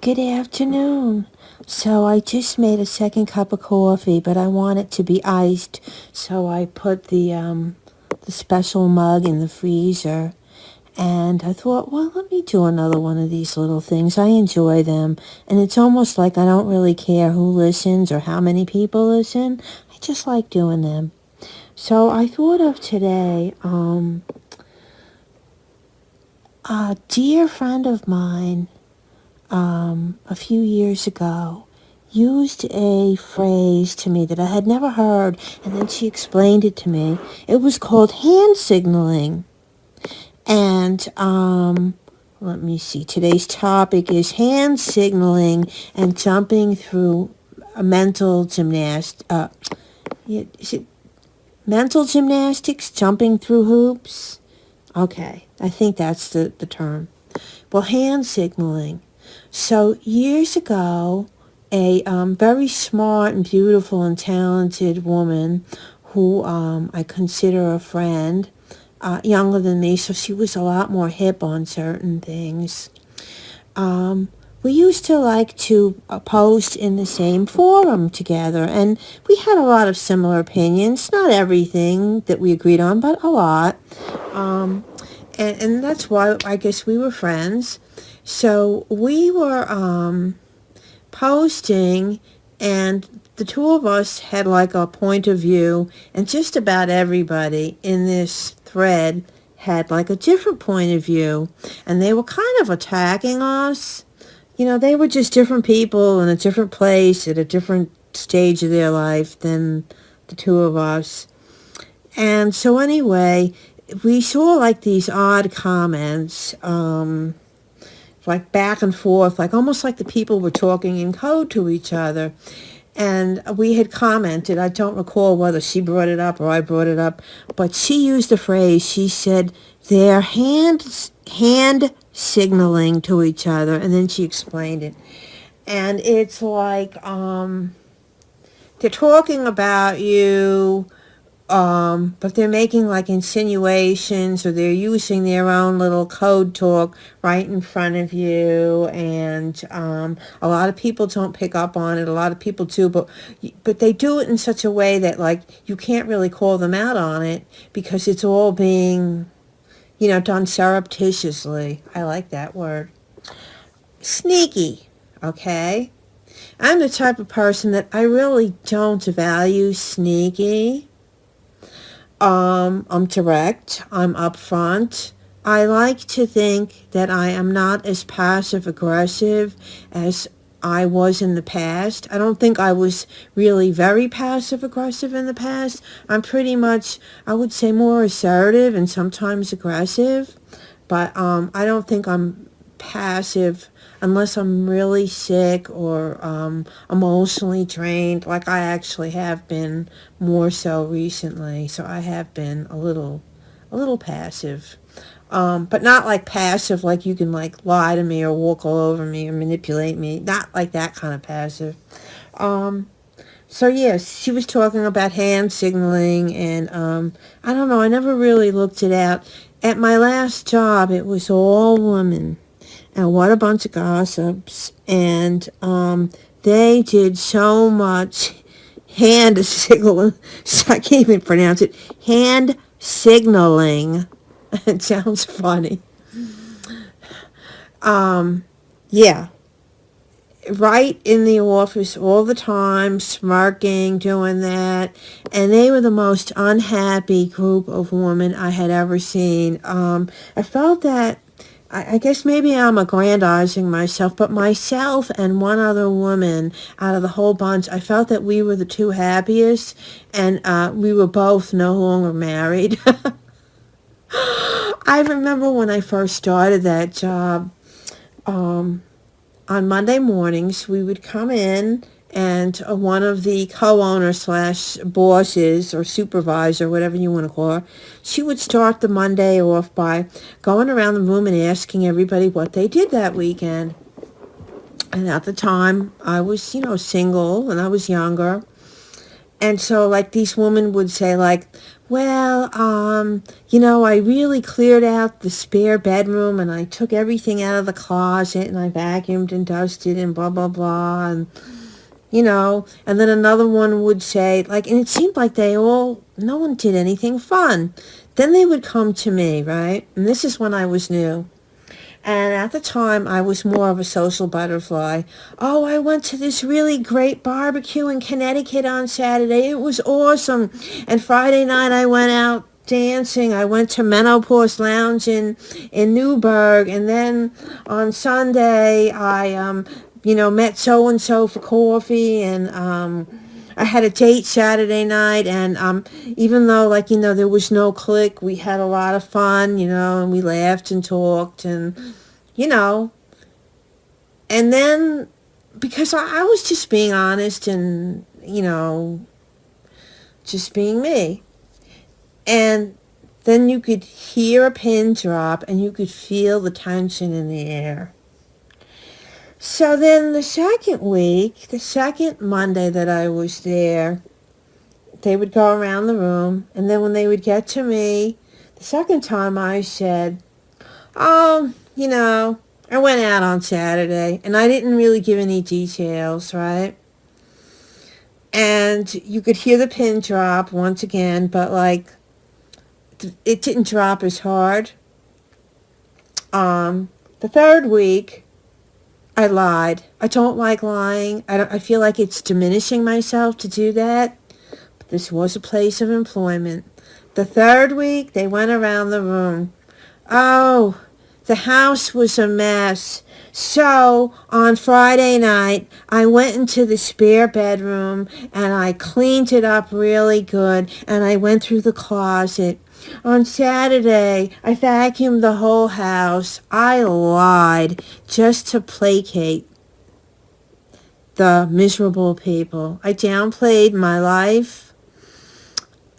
Good afternoon. So I just made a second cup of coffee, but I want it to be iced. So I put the special mug in the freezer. And I thought, well, let me do another one of these little things. I enjoy them. And it's almost like I don't really care who listens or how many people listen. I just like doing them. So I thought of today, a dear friend of mine a few years ago used a phrase to me that I had never heard, and then she explained it to me. It was called hand signaling. And let me see. Today's topic is hand signaling and jumping through a is it mental gymnastics, jumping through hoops? Okay, I think that's the term. Well, hand signaling. So years ago, a very smart and beautiful and talented woman who I consider a friend, younger than me, so she was a lot more hip on certain things. We used to like to post in the same forum together, and we had a lot of similar opinions. Not everything that we agreed on, but a lot. And that's why I guess we were friends. So we were posting, and the two of us had like a point of view, and just about everybody in this thread had like a different point of view, and they were kind of attacking us. They were just different people in a different place at a different stage of their life than the two of us. And so anyway, we saw like these odd comments, like back and forth, like almost like the people were talking in code to each other. And we had commented, I don't recall whether she brought it up or I brought it up, but she used the phrase, she said, they're hand signaling to each other, and then she explained it. And it's like, they're talking about you, but they're making like insinuations, or they're using their own little code talk right in front of you, and a lot of people don't pick up on it. A lot of people do, but they do it in such a way that like you can't really call them out on it because it's all being, done surreptitiously. I like that word. Sneaky, okay? I'm the type of person that I really don't value sneaky. I'm direct. I'm upfront. I like to think that I am not as passive-aggressive as I was in the past. I don't think I was really very passive-aggressive in the past. I'm pretty much, I would say, more assertive and sometimes aggressive. But I don't think I'm passive unless I'm really sick or emotionally drained, like I actually have been more so recently. So I have been a little passive, but not like passive like you can like lie to me or walk all over me or manipulate me. Not like that kind of passive. So yes, she was talking about hand signaling, and I don't know. I never really looked it out. At my last job, it was all women. And what a bunch of gossips. And they did so much hand signaling. I can't even pronounce it. Hand signaling. It sounds funny. Yeah. Right in the office all the time, smirking, doing that. And they were the most unhappy group of women I had ever seen. I felt that I guess maybe I'm aggrandizing myself, but myself and one other woman out of the whole bunch, I felt that we were the two happiest, and we were both no longer married. I remember when I first started that job, on Monday mornings, we would come in, and one of the co-owners slash bosses or supervisor, whatever you want to call her, she would start the Monday off by going around the room and asking everybody what they did that weekend. And at the time, I was, single, and I was younger. And so, like, these women would say, like, well, I really cleared out the spare bedroom and I took everything out of the closet and I vacuumed and dusted and blah, blah, blah. And then another one would say, like, and it seemed like no one did anything fun. Then they would come to me, right? And this is when I was new. And at the time, I was more of a social butterfly. Oh, I went to this really great barbecue in Connecticut on Saturday. It was awesome. And Friday night, I went out dancing. I went to Menopause Lounge in Newburgh. And then on Sunday, I met so-and-so for coffee. And I had a date Saturday night, and even though, there was no click, we had a lot of fun, and we laughed and talked, and, and then, because I was just being honest and, just being me. And then you could hear a pin drop, and you could feel the tension in the air. So then the second week, the second Monday that I was there, they would go around the room, and then when they would get to me, the second time I said, oh, I went out on Saturday, and I didn't really give any details, right? And you could hear the pin drop once again, but, it didn't drop as hard. The third week, I lied. I don't like lying. I feel like it's diminishing myself to do that. This was a place of employment. The third week, they went around the room. Oh, the house was a mess. So, on Friday night, I went into the spare bedroom and I cleaned it up really good and I went through the closet. On Saturday, I vacuumed the whole house. I lied just to placate the miserable people. I downplayed my life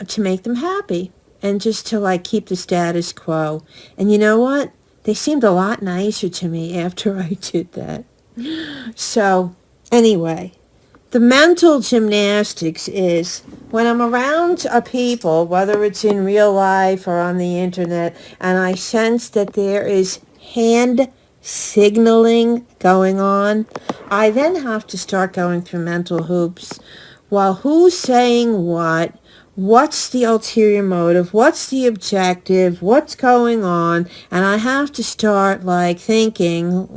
to make them happy and just to keep the status quo. And you know what? They seemed a lot nicer to me after I did that. So anyway, the mental gymnastics is when I'm around people, whether it's in real life or on the internet, and I sense that there is hand signaling going on, I then have to start going through mental hoops. Well, who's saying what? What's the ulterior motive? What's the objective? What's going on? And I have to start thinking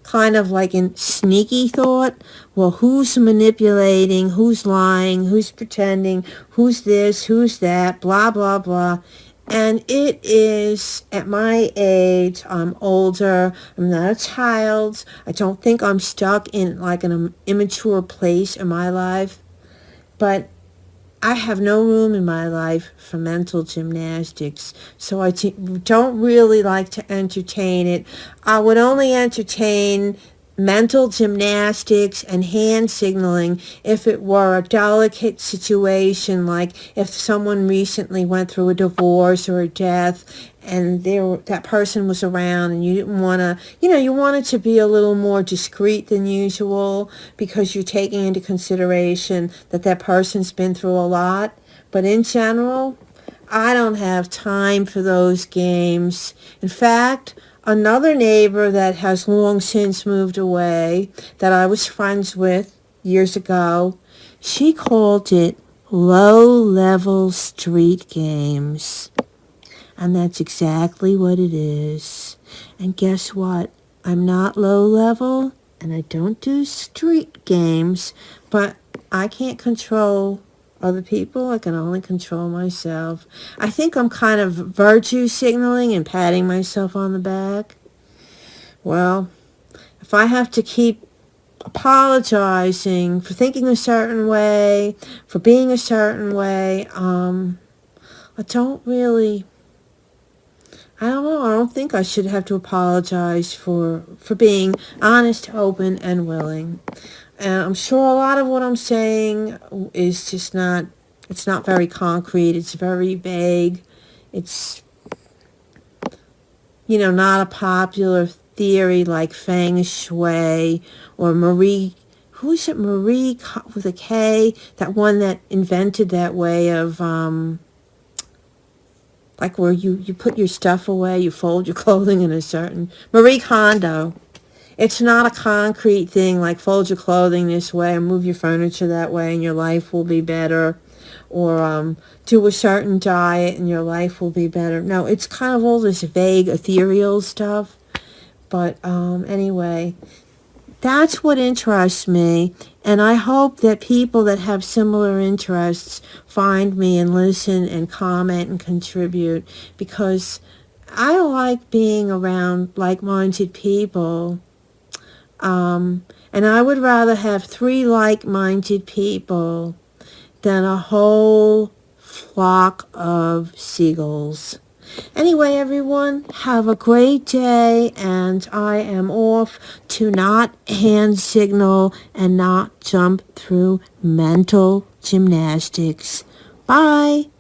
kind of in sneaky thought. Well, who's manipulating? Who's lying? Who's pretending? Who's this? Who's that? Blah, blah, blah. And it is, at my age, I'm older, I'm not a child. I don't think I'm stuck in an immature place in my life. But I have no room in my life for mental gymnastics, so I don't really like to entertain it. I would only entertain mental gymnastics and hand signaling if it were a delicate situation, like if someone recently went through a divorce or a death and that person was around and you didn't want to, you wanted to be a little more discreet than usual because you're taking into consideration that person's been through a lot. But in general, I don't have time for those games. In fact, another neighbor that has long since moved away, that I was friends with years ago, she called it low-level street games. And that's exactly what it is. And guess what? I'm not low-level, and I don't do street games, but I can't control other people. I can only control myself. I think I'm kind of virtue signaling and patting myself on the back. Well, if I have to keep apologizing for thinking a certain way, for being a certain way, I don't really, I don't know, I don't think I should have to apologize for being honest, open, and willing. And I'm sure a lot of what I'm saying is just it's not very concrete. It's very vague. It's, not a popular theory like Feng Shui or Marie who is it, Marie with a K, that one that invented that way of, like where you put your stuff away, you fold your clothing in a certain, Marie Kondo. It's not a concrete thing like fold your clothing this way or move your furniture that way and your life will be better, or do a certain diet and your life will be better. No, it's kind of all this vague, ethereal stuff. But anyway, that's what interests me, and I hope that people that have similar interests find me and listen and comment and contribute, because I like being around like-minded people. And I would rather have 3 like-minded people than a whole flock of seagulls. Anyway, everyone, have a great day, and I am off to not hand signal and not jump through mental gymnastics. Bye.